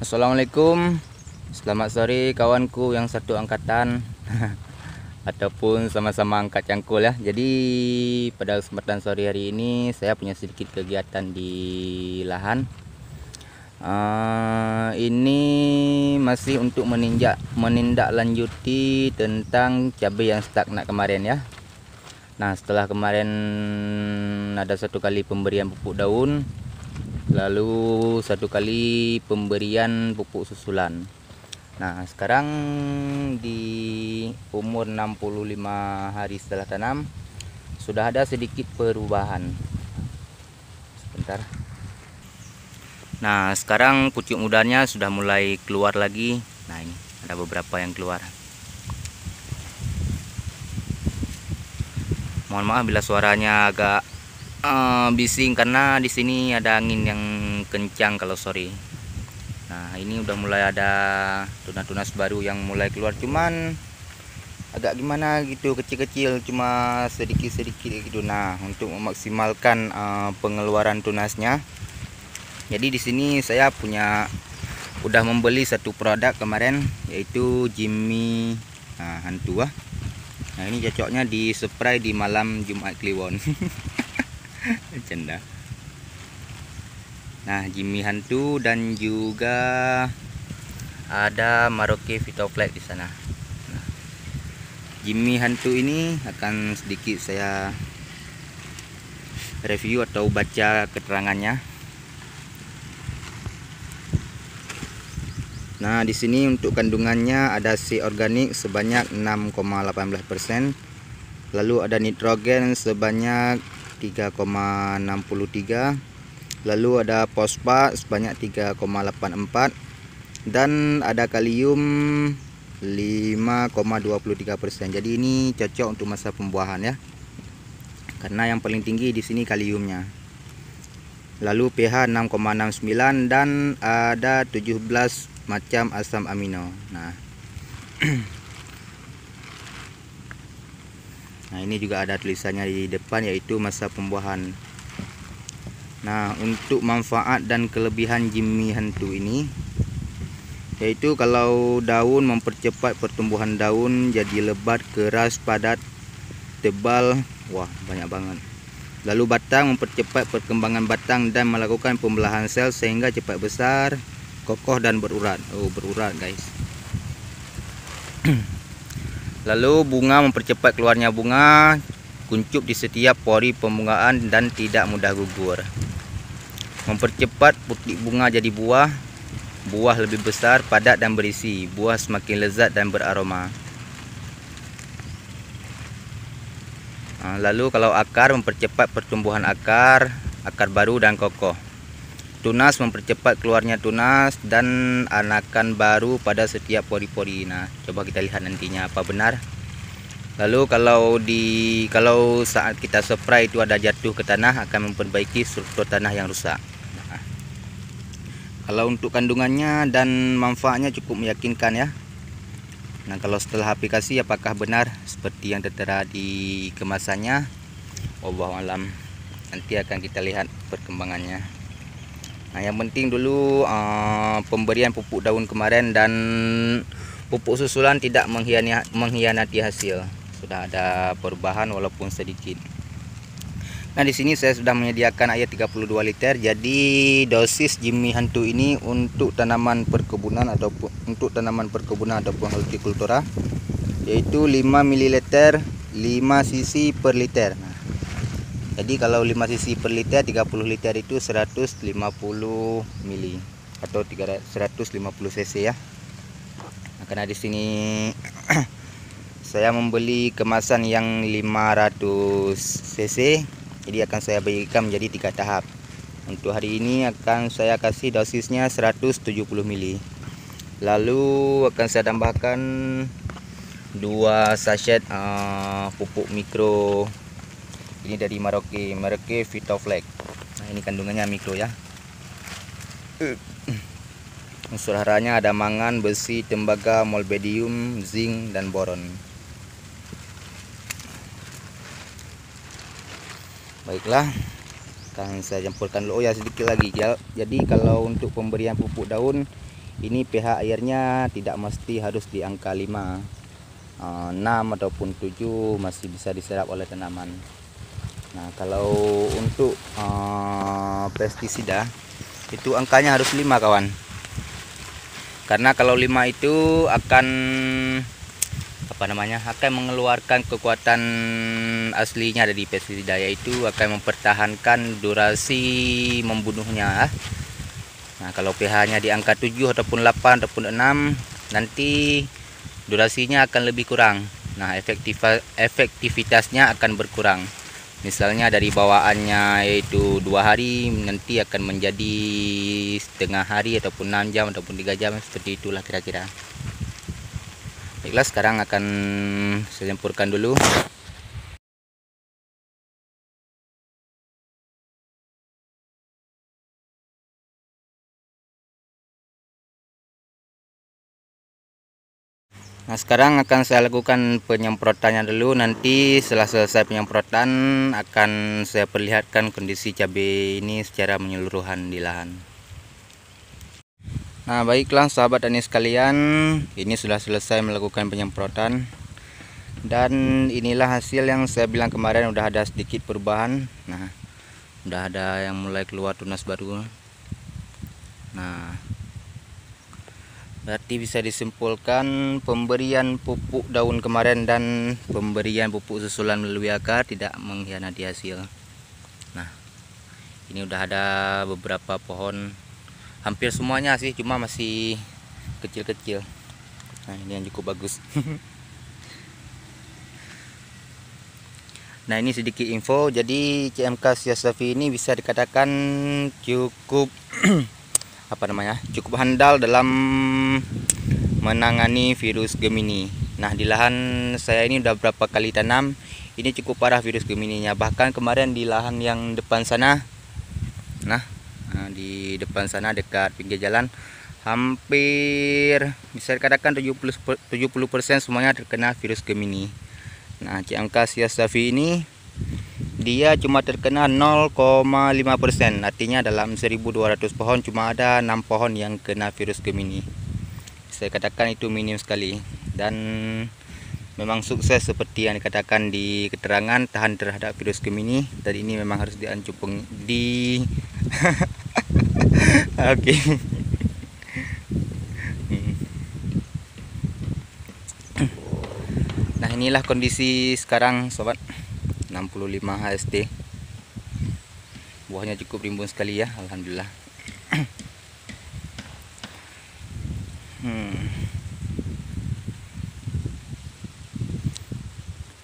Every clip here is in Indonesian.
Assalamualaikum, selamat sore kawanku yang satu angkatan ataupun sama-sama angkat cangkul ya. Jadi pada kesempatan sore hari ini saya punya sedikit kegiatan di lahan. Ini masih untuk menindaklanjuti tentang cabai yang stagnan kemarin ya. Nah, setelah kemarin ada satu kali pemberian pupuk daun, lalu satu kali pemberian pupuk susulan. Nah, sekarang di umur 65 hari setelah tanam sudah ada sedikit perubahan. Sebentar. Nah, sekarang pucuk mudanya sudah mulai keluar lagi. Nah, ini ada beberapa yang keluar. Mohon maaf bila suaranya agak bising karena di sini ada angin yang kencang kalau sore. Nah, ini udah mulai ada tunas-tunas baru yang mulai keluar, cuman agak gimana gitu, kecil-kecil, cuma sedikit-sedikit gitu. Nah, untuk memaksimalkan pengeluaran tunasnya, jadi di sini saya udah membeli satu produk kemarin, yaitu Jimmy hantu. Nah, ini cocoknya di spray di malam Jumat Kliwon. Canda. Nah, Jimmy hantu dan juga ada Maroke Vitoflex di sana. Nah, Jimmy hantu ini akan sedikit saya review atau baca keterangannya. Nah, di sini untuk kandungannya ada C organik sebanyak 6,18%, lalu ada nitrogen sebanyak 3,63, lalu ada fosfat sebanyak 3,84, dan ada kalium 5,23%. Jadi ini cocok untuk masa pembuahan ya, karena yang paling tinggi di sini kaliumnya. Lalu pH 6,69 dan ada 17 macam asam amino. Nah, ini juga ada tulisannya di depan, yaitu masa pembuahan. Nah, untuk manfaat dan kelebihan Jimmy hantu ini, yaitu kalau daun mempercepat pertumbuhan daun jadi lebat, keras, padat, tebal. Wah, banyak banget. Lalu batang mempercepat perkembangan batang dan melakukan pembelahan sel sehingga cepat besar, kokoh dan berurat. Oh, berurat guys. Lalu bunga mempercepat keluarnya bunga, kuncup di setiap pori pembungaan dan tidak mudah gugur. Mempercepat putih bunga jadi buah, buah lebih besar, padat dan berisi, buah semakin lezat dan beraroma. Lalu kalau akar, mempercepat pertumbuhan akar baru dan kokoh. Tunas mempercepat keluarnya tunas dan anakan baru pada setiap pori-pori. Nah, coba kita lihat nantinya apa benar. Lalu kalau saat kita spray itu ada jatuh ke tanah, akan memperbaiki struktur tanah yang rusak. Nah, kalau untuk kandungannya dan manfaatnya cukup meyakinkan ya. Nah, kalau setelah aplikasi apakah benar seperti yang tertera di kemasannya? Wallahu alam. Nanti akan kita lihat perkembangannya. Nah, yang penting dulu pemberian pupuk daun kemarin dan pupuk susulan tidak mengkhianati hasil. Sudah ada perubahan walaupun sedikit. Nah, di sini saya sudah menyediakan air 32 liter. Jadi dosis Jimmy hantu ini untuk tanaman perkebunan ataupun hortikultura, yaitu 5 ml 5 cc per liter. Nah, jadi kalau 5 cc per liter, 30 liter itu 150 mili atau 150 cc ya. Nah, karena di sini saya membeli kemasan yang 500 cc, jadi akan saya bagikan menjadi 3 tahap. Untuk hari ini akan saya kasih dosisnya 170 mili. Lalu akan saya tambahkan 2 sachet pupuk mikro. Ini dari Maroke Vitoflex. Nah, ini kandungannya mikro ya. Unsur haranya ada mangan, besi, tembaga, molybdenum, zinc dan boron. Baiklah, akan saya campurkan dulu. Oh ya, sedikit lagi ya. Jadi kalau untuk pemberian pupuk daun Ini pH airnya tidak mesti harus di angka 5, 6 ataupun 7 masih bisa diserap oleh tanaman. Nah, kalau untuk pestisida itu angkanya harus 5 kawan. Karena kalau 5 itu akan akan mengeluarkan kekuatan aslinya dari pestisida, yaitu akan mempertahankan durasi membunuhnya. Nah, kalau pH-nya di angka 7 ataupun 8 ataupun 6, nanti durasinya akan lebih kurang. Nah, efektivitasnya akan berkurang. Misalnya dari bawaannya yaitu 2 hari, nanti akan menjadi setengah hari ataupun 6 jam ataupun 3 jam, seperti itulah kira-kira. Baiklah, sekarang akan saya campurkan dulu. Nah, sekarang akan saya lakukan penyemprotannya dulu. Nanti setelah selesai penyemprotan akan saya perlihatkan kondisi cabai ini secara menyeluruhan di lahan. Nah, baiklah sahabat tani sekalian, ini sudah selesai melakukan penyemprotan. Dan inilah hasil yang saya bilang kemarin, udah ada sedikit perubahan. Nah, udah ada yang mulai keluar tunas baru. Nah, berarti bisa disimpulkan pemberian pupuk daun kemarin dan pemberian pupuk susulan melalui akar tidak mengkhianati hasil. Nah, ini udah ada beberapa pohon, hampir semuanya sih, cuma masih kecil-kecil. Nah, ini yang cukup bagus. Nah, ini sedikit info. Jadi CMK Siasafi ini bisa dikatakan cukup cukup handal dalam menangani virus Gemini. Nah, di lahan saya ini udah berapa kali tanam, ini cukup parah virus Gemininya. Bahkan kemarin di lahan yang depan sana, di depan sana dekat pinggir jalan, hampir bisa dikatakan 70% semuanya terkena virus Gemini. Nah, CMK Siasafi ini dia cuma terkena 0,5%, artinya dalam 1200 pohon cuma ada 6 pohon yang kena virus Gemini. Saya katakan itu minim sekali, dan memang sukses seperti yang dikatakan di keterangan, tahan terhadap virus Gemini. Dan ini memang harus diancupung di oke. Nah, inilah kondisi sekarang sobat. 65 HST, buahnya cukup rimbun sekali ya, alhamdulillah.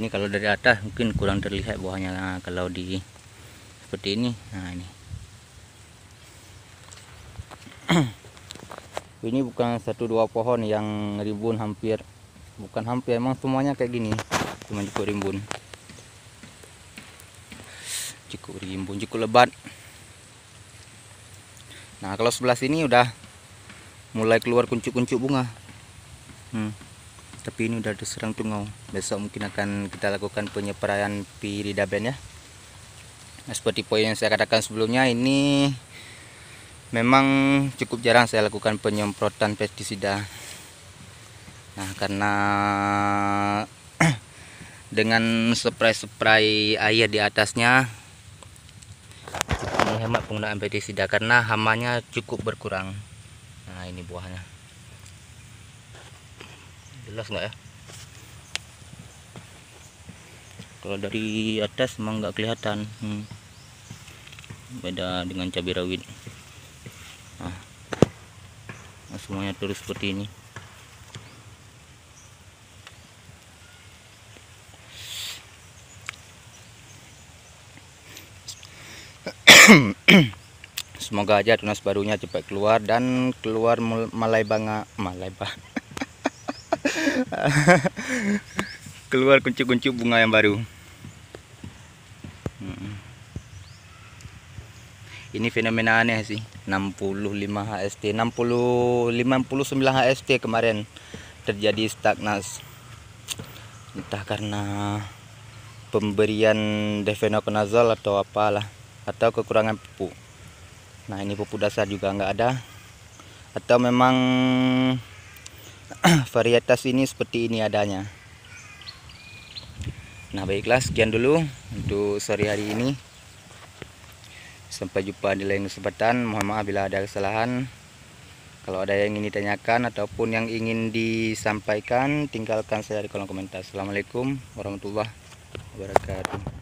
Ini kalau dari atas mungkin kurang terlihat buahnya. Nah, kalau di seperti ini, nah ini ini bukan 1-2 pohon yang rimbun, emang semuanya kayak gini, cuma cukup rimbun. Cukup lebat. Nah, kalau sebelah sini udah mulai keluar kuncup-kuncup bunga, tapi ini udah diserang tungau. Besok mungkin akan kita lakukan penyepraian Piridaben ya. Nah, seperti poin yang saya katakan sebelumnya, ini memang cukup jarang saya lakukan penyemprotan pestisida. Nah, karena dengan spray air di atasnya menghemat penggunaan pestisida karena hamanya cukup berkurang. Nah, ini buahnya, jelas nggak ya? Kalau dari atas memang nggak kelihatan. Beda dengan cabai rawit. Nah, semuanya terus seperti ini. Semoga aja tunas barunya cepat keluar dan keluar keluar kuncup-kuncup bunga yang baru. Ini fenomena aneh sih, 65 HST, 59 HST kemarin terjadi stagnas. Entah karena pemberian difenoconazole atau apalah, atau kekurangan pupuk. Nah, ini pupuk dasar juga nggak ada. atau memang varietas ini seperti ini adanya. Nah baiklah, sekian dulu untuk sore hari ini. Sampai jumpa di lain kesempatan. Mohon maaf bila ada kesalahan. Kalau ada yang ingin ditanyakan ataupun yang ingin disampaikan, tinggalkan saya di kolom komentar. Assalamualaikum warahmatullahi wabarakatuh.